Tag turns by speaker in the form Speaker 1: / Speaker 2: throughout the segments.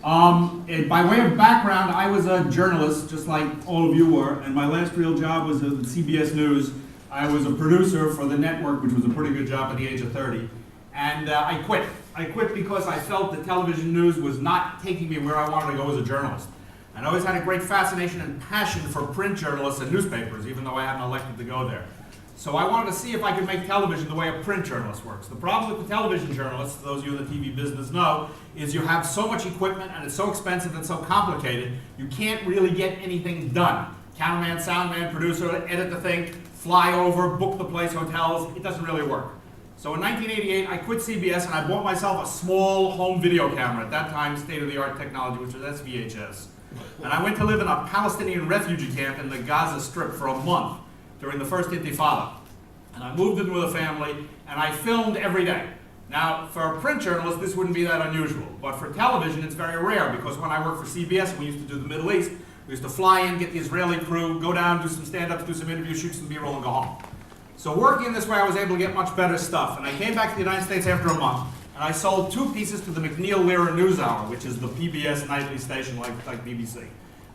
Speaker 1: By way of background, I was a journalist, just like all of you were, and my last real job was at CBS News. I was a producer for the network, which was a pretty good job at the age of 30, and I quit. I quit because I felt that television news was not taking me where I wanted to go as a journalist. And I always had a great fascination and passion for print journalists and newspapers, even though I hadn't elected to go there. So I wanted to see if I could make television the way a print journalist works. The problem with the television journalists, those of you in the TV business know, is you have so much equipment and it's so expensive and so complicated, you can't really get anything done. Cameraman, soundman, producer, edit the thing, fly over, book the place, hotels, it doesn't really work. So in 1988, I quit CBS and I bought myself a small home video camera, at that time state-of-the-art technology, which was SVHS. And I went to live in a Palestinian refugee camp in the Gaza Strip for a month during the first Intifada. And I moved in with a family, and I filmed every day. Now, for a print journalist, this wouldn't be that unusual, but for television, it's very rare, because when I worked for CBS, we used to do the Middle East, we used to fly in, get the Israeli crew, go down, do some stand-ups, do some interviews, shoot some B-roll, and go home. So working in this way, I was able to get much better stuff, and I came back to the United States after a month, and I sold 2 pieces to the McNeil Lehrer NewsHour, which is the PBS nightly station like BBC.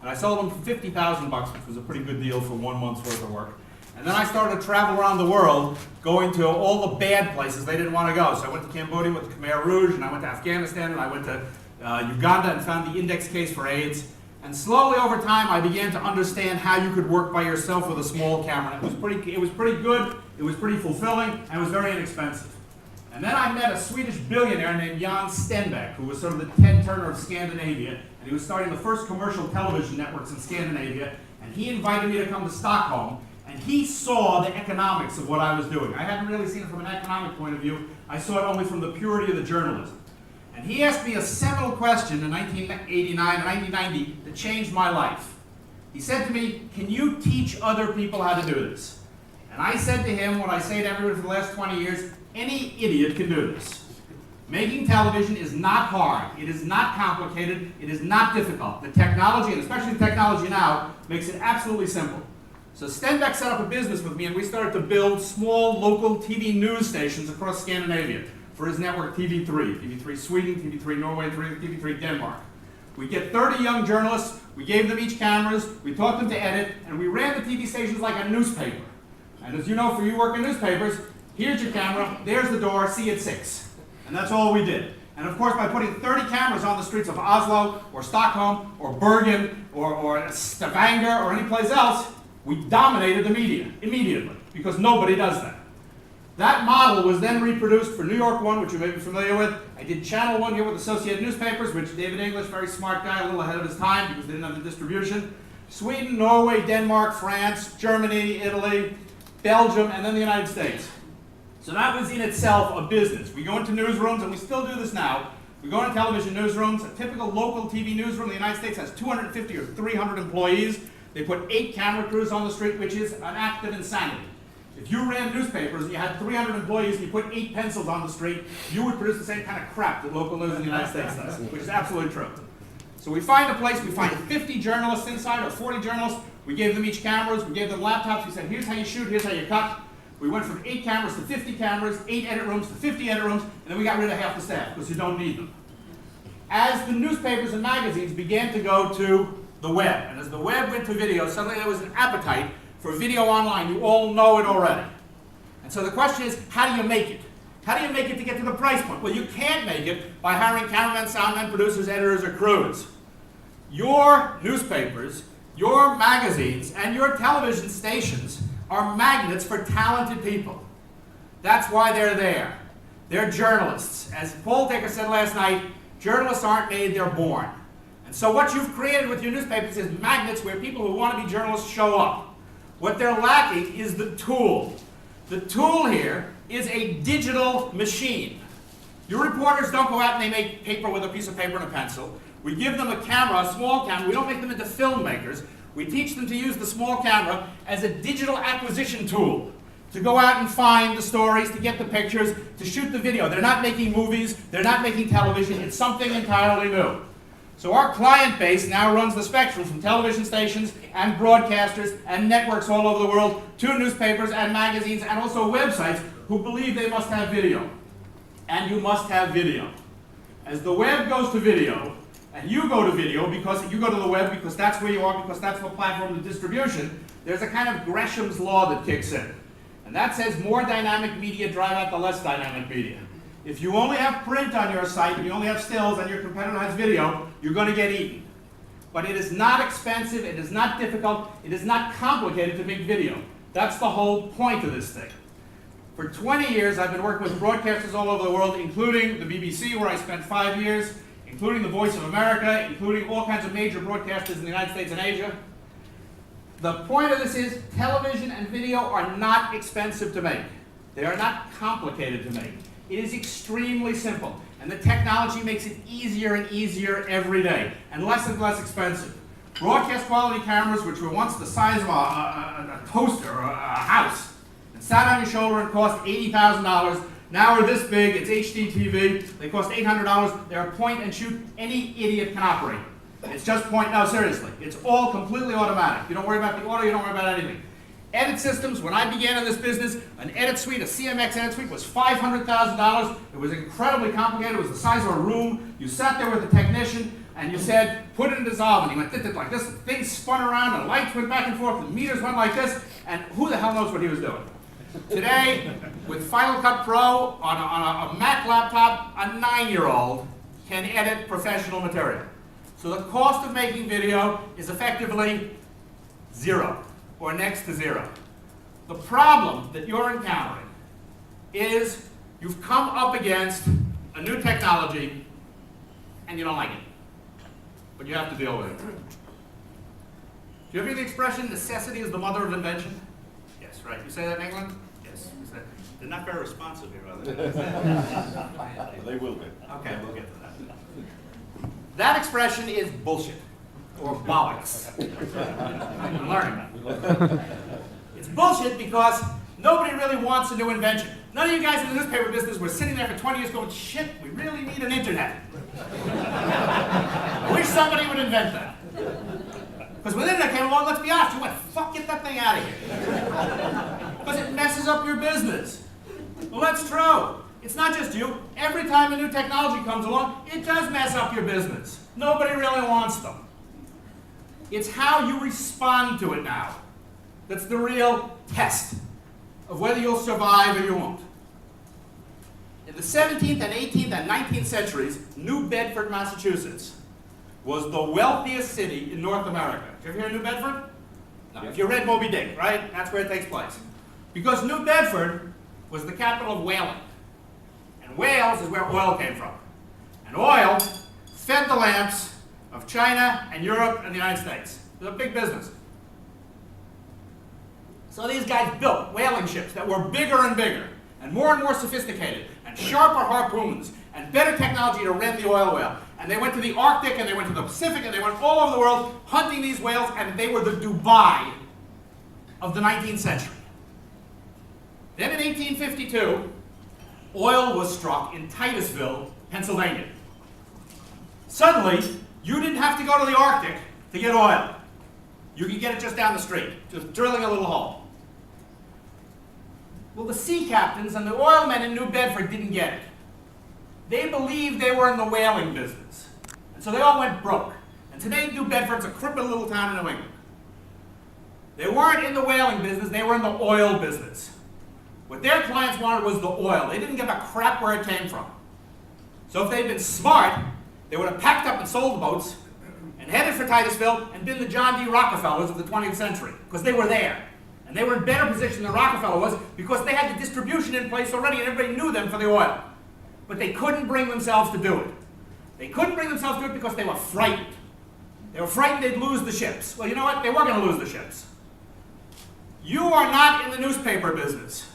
Speaker 1: And I sold them for $50,000, which was a pretty good deal for 1 month's worth of work. And then I started to travel around the world, going to all the bad places they didn't want to go. So I went to Cambodia with the Khmer Rouge, and I went to Afghanistan, and I went to Uganda and found the index case for AIDS. And slowly over time, I began to understand how you could work by yourself with a small camera. It was pretty good, it was pretty fulfilling, and it was very inexpensive. And then I met a Swedish billionaire named Jan Stenbeck, who was sort of the Ted Turner of Scandinavia, and he was starting the first commercial television networks in Scandinavia, and he invited me to come to Stockholm. And he saw the economics of what I was doing. I hadn't really seen it from an economic point of view. I saw it only from the purity of the journalism. And he asked me a seminal question in 1989 and 1990 that changed my life. He said to me, "Can you teach other people how to do this?" And I said to him what I say to everyone for the last 20 years, any idiot can do this. Making television is not hard. It is not complicated. It is not difficult. The technology, and especially the technology now, makes it absolutely simple. So Stenbeck set up a business with me, and we started to build small local TV news stations across Scandinavia for his network TV3, TV3 Sweden, TV3 Norway, TV3 Denmark. We get 30 young journalists, we gave them each cameras, we taught them to edit, and we ran the TV stations like a newspaper. And as you know, for you work in newspapers, here's your camera, there's the door, see you at 6. And that's all we did. And of course, by putting 30 cameras on the streets of Oslo, or Stockholm, or Bergen, or Stavanger, or any place else, we dominated the media immediately, because nobody does that. That model was then reproduced for New York One, which you may be familiar with. I did Channel 1 here with Associated Newspapers, which David English, very smart guy, a little ahead of his time because they didn't have the distribution. Sweden, Norway, Denmark, France, Germany, Italy, Belgium, and then the United States. So that was in itself a business. We go into newsrooms, and we still do this now. We go into television newsrooms. A typical local TV newsroom in the United States has 250 or 300 employees. They put 8 camera crews on the street, which is an act of insanity. If you ran newspapers and you had 300 employees and you put 8 pencils on the street, you would produce the same kind of crap that local news in the United States does, which is absolutely true. So we find a place, we find 50 journalists inside, or 40 journalists. We gave them each cameras, we gave them laptops. We said, here's how you shoot, here's how you cut. We went from 8 cameras to 50 cameras, 8 edit rooms to 50 edit rooms, and then we got rid of half the staff because you don't need them. As the newspapers and magazines began to go to the web, and as the web went to video, suddenly there was an appetite for video online. You all know it already. And so the question is, how do you make it? How do you make it to get to the price point? Well, you can't make it by hiring cameramen, soundmen, producers, editors, or crews. Your newspapers, your magazines, and your television stations are magnets for talented people. That's why they're there. They're journalists. As Paul Taker said last night, journalists aren't made, they're born. And so what you've created with your newspapers is magnets where people who want to be journalists show up. What they're lacking is the tool. The tool here is a digital machine. Your reporters don't go out and they make paper with a piece of paper and a pencil. We give them a camera, a small camera. We don't make them into filmmakers. We teach them to use the small camera as a digital acquisition tool, to go out and find the stories, to get the pictures, to shoot the video. They're not making movies, they're not making television, it's something entirely new. So our client base now runs the spectrum from television stations and broadcasters and networks all over the world to newspapers and magazines and also websites who believe they must have video. And you must have video. As the web goes to video, and you go to video because you go to the web because that's where you are, because that's the platform of distribution, there's a kind of Gresham's law that kicks in. And that says more dynamic media drive out the less dynamic media. If you only have print on your site, and you only have stills, and your competitor has video, you're going to get eaten. But it is not expensive, it is not difficult, it is not complicated to make video. That's the whole point of this thing. For 20 years, I've been working with broadcasters all over the world, including the BBC, where I spent 5 years, including the Voice of America, including all kinds of major broadcasters in the United States and Asia. The point of this is television and video are not expensive to make. They are not complicated to make. It is extremely simple. And the technology makes it easier and easier every day, and less expensive. Broadcast quality cameras, which were once the size of a toaster or a house, and sat on your shoulder and cost $80,000, now are this big, it's HD TV, they cost $800, they're a point and shoot, any idiot can operate. It's just point, no seriously, it's all completely automatic. You don't worry about the audio, you don't worry about anything. Edit systems, when I began in this business, an edit suite, a CMX edit suite was $500,000. It was incredibly complicated, it was the size of a room. You sat there with a technician and you said, put it in dissolve, and he went like this, things spun around, and lights went back and forth, and meters went like this, and who the hell knows what he was doing. Today, with Final Cut Pro on a Mac laptop, a 9-year-old can edit professional material. So the cost of making video is effectively zero, or next to zero. The problem that you're encountering is you've come up against a new technology and you don't like it, but you have to deal with it. Do you ever hear the expression, necessity is the mother of invention? Yes, right. You say that in England? Yes. You say, they're not very responsive here, are they?
Speaker 2: They will be.
Speaker 1: Okay, we'll get to that. That expression is bullshit, or bollocks. I'm learning that. It's bullshit because nobody really wants a new invention. None of you guys in the newspaper business were sitting there for 20 years going, shit, we really need an internet. I wish somebody would invent that. Because when the internet came along, let's be honest, you went, fuck, get that thing out of here. Because it messes up your business. Well, that's true. It's not just you. Every time a new technology comes along, it does mess up your business. Nobody really wants them. It's how you respond to it now that's the real test of whether you'll survive or you won't. In the 17th and 18th and 19th centuries, New Bedford, Massachusetts was the wealthiest city in North America. Did you ever hear of New Bedford? No. If you read Moby Dick, right? That's where it takes place. Because New Bedford was the capital of whaling. And Wales is where oil came from. And oil fed the lamps of China and Europe and the United States. It was a big business. So these guys built whaling ships that were bigger and more sophisticated, and sharper harpoons, and better technology to rend the oil well. And they went to the Arctic, and they went to the Pacific, and they went all over the world hunting these whales, and they were the Dubai of the 19th century. Then in 1852, oil was struck in Titusville, Pennsylvania. Suddenly, you didn't have to go to the Arctic to get oil. You could get it just down the street, just drilling a little hole. Well, the sea captains and the oil men in New Bedford didn't get it. They believed they were in the whaling business. And so they all went broke. And today, New Bedford's a crippled little town in New England. They weren't in the whaling business, they were in the oil business. What their clients wanted was the oil. They didn't give a crap where it came from. So if they'd been smart, they would have packed up and sold the boats and headed for Titusville and been the John D. Rockefellers of the 20th century, because they were there. And they were in better position than Rockefeller was because they had the distribution in place already and everybody knew them for the oil. But they couldn't bring themselves to do it. They couldn't bring themselves to do it because they were frightened. They were frightened they'd lose the ships. Well, you know what? They were going to lose the ships. You are not in the newspaper business.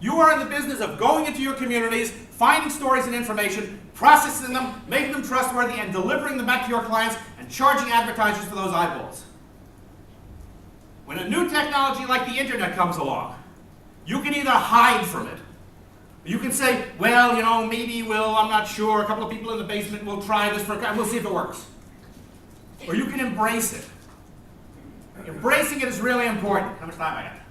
Speaker 1: You are in the business of going into your communities, finding stories and information, processing them, making them trustworthy, and delivering them back to your clients and charging advertisers for those eyeballs. When a new technology like the internet comes along, you can either hide from it. You can say, well, you know, maybe I'm not sure, a couple of people in the basement will try this for a time, we'll see if it works. Or you can embrace it. Embracing it is really important. How much time I got?